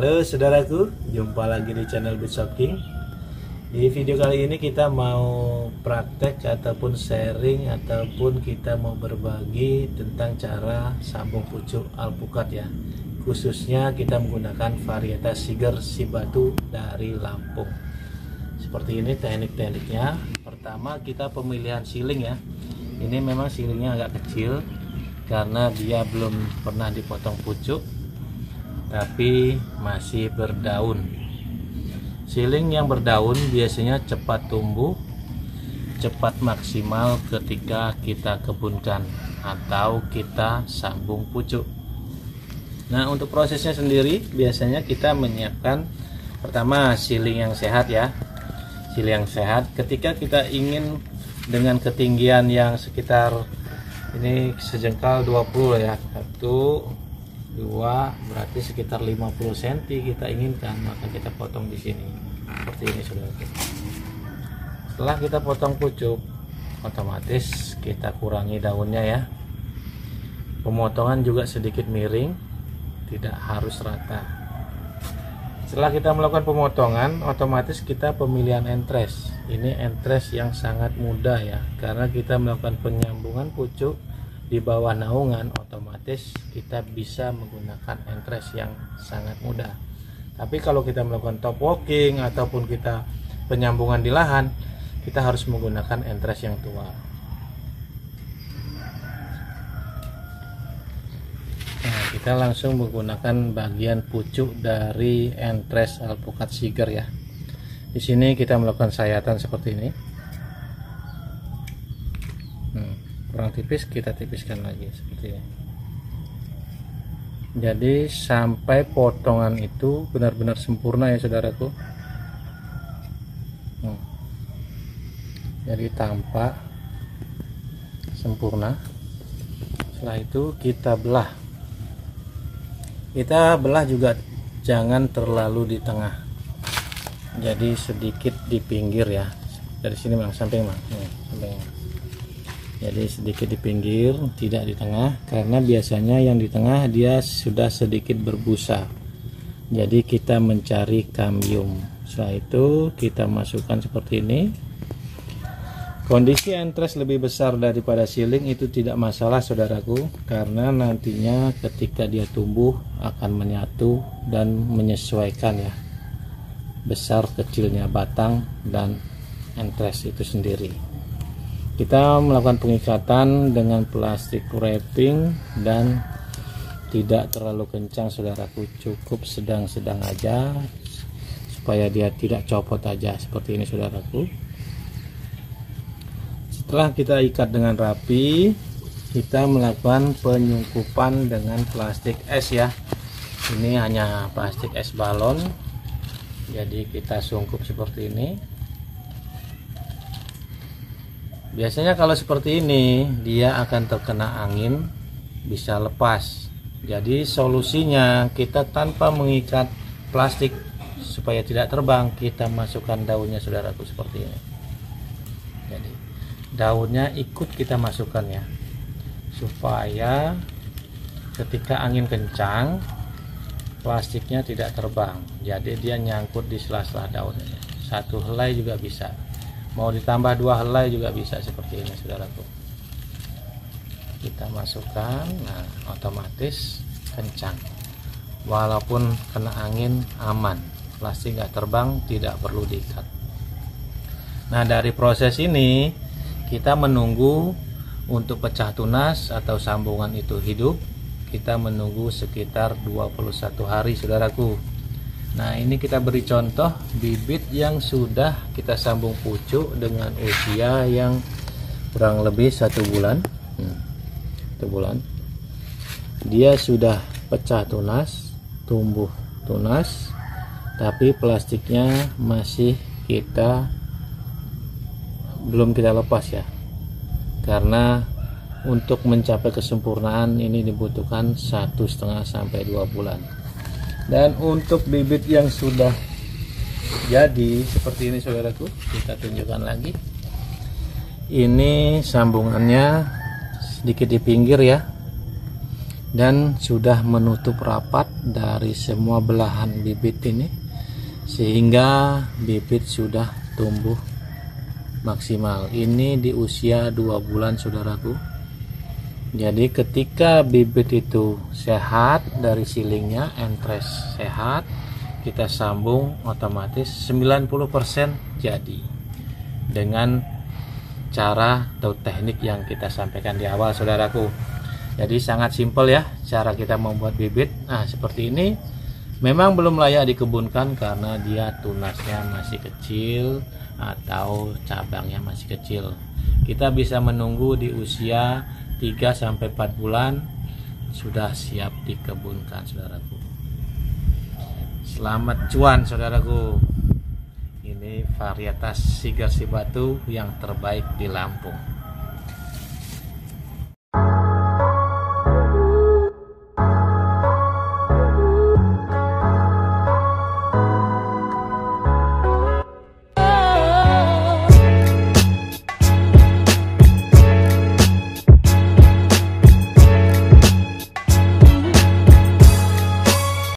Halo saudaraku, jumpa lagi di channel Bitshopking. Di video kali ini kita mau praktek ataupun sharing ataupun kita mau berbagi tentang cara sambung pucuk alpukat ya. Khususnya kita menggunakan varietas Siger Sibatu dari Lampung. Seperti ini teknik-tekniknya. Pertama kita pemilihan siling ya. Ini memang silingnya agak kecil karena dia belum pernah dipotong pucuk, tapi masih berdaun. Siling yang berdaun biasanya cepat tumbuh, cepat maksimal ketika kita kebunkan atau kita sambung pucuk. Nah, untuk prosesnya sendiri biasanya kita menyiapkan pertama siling yang sehat ya. Siling yang sehat ketika kita ingin dengan ketinggian yang sekitar ini sejengkal 20 ya. 1 2 berarti sekitar 50 cm kita inginkan, maka kita potong di sini seperti ini saudara. Setelah kita potong pucuk, otomatis kita kurangi daunnya ya. Pemotongan juga sedikit miring, tidak harus rata. Setelah kita melakukan pemotongan, otomatis kita pemilihan entres. Ini entres yang sangat mudah ya, karena kita melakukan penyambungan pucuk di bawah naungan, otomatis kita bisa menggunakan entres yang sangat mudah. Tapi kalau kita melakukan top walking ataupun kita penyambungan di lahan, kita harus menggunakan entres yang tua. Nah, kita langsung menggunakan bagian pucuk dari entres alpukat Siger ya. Di sini kita melakukan sayatan seperti ini. Kurang tipis, kita tipiskan lagi seperti ini. Jadi sampai potongan itu benar-benar sempurna ya saudaraku. Jadi tampak sempurna. Setelah itu kita belah. Kita belah juga jangan terlalu di tengah. Jadi sedikit di pinggir ya. Dari sini Mang, samping Mang. Samping. Jadi sedikit di pinggir, tidak di tengah, karena biasanya yang di tengah dia sudah sedikit berbusa. Jadi kita mencari kambium. Setelah itu kita masukkan seperti ini. Kondisi entres lebih besar daripada siling itu tidak masalah saudaraku, karena nantinya ketika dia tumbuh akan menyatu dan menyesuaikan ya, besar kecilnya batang dan entres itu sendiri. Kita melakukan pengikatan dengan plastik wrapping dan tidak terlalu kencang saudaraku, cukup sedang-sedang aja supaya dia tidak copot aja seperti ini saudaraku. Setelah kita ikat dengan rapi, kita melakukan penyungkupan dengan plastik es ya. Ini hanya plastik es balon, jadi kita sungkup seperti ini. Biasanya kalau seperti ini dia akan terkena angin, bisa lepas. Jadi solusinya kita tanpa mengikat plastik supaya tidak terbang, kita masukkan daunnya saudaraku seperti ini. Jadi daunnya ikut kita masukkan ya, supaya ketika angin kencang plastiknya tidak terbang. Jadi dia nyangkut di sela-sela daunnya. Satu helai juga bisa. Mau ditambah 2 helai juga bisa seperti ini saudaraku. Kita masukkan, nah otomatis kencang. Walaupun kena angin aman, plastik nggak terbang, tidak perlu diikat. Nah dari proses ini kita menunggu untuk pecah tunas atau sambungan itu hidup. Kita menunggu sekitar 21 hari saudaraku. Nah ini kita beri contoh bibit yang sudah kita sambung pucuk dengan usia yang kurang lebih 1 bulan. 1 bulan dia sudah pecah tunas, tumbuh tunas, tapi plastiknya masih belum kita lepas ya, karena untuk mencapai kesempurnaan ini dibutuhkan 1,5 sampai 2 bulan. Dan untuk bibit yang sudah jadi seperti ini saudaraku, kita tunjukkan lagi. Ini sambungannya sedikit di pinggir ya. dan sudah menutup rapat dari semua belahan bibit ini, sehingga bibit sudah tumbuh maksimal. Ini di usia 2 bulan saudaraku. Jadi ketika bibit itu sehat dari silingnya, entres sehat, kita sambung, otomatis 90% jadi dengan cara atau teknik yang kita sampaikan di awal saudaraku. Jadi sangat simpel ya cara kita membuat bibit. Nah seperti ini memang belum layak dikebunkan karena dia tunasnya masih kecil atau cabangnya masih kecil. Kita bisa menunggu di usia 3-4 bulan sudah siap dikebunkan saudaraku. Selamat cuan saudaraku. Ini varietas Sigar Cibatu yang terbaik di Lampung.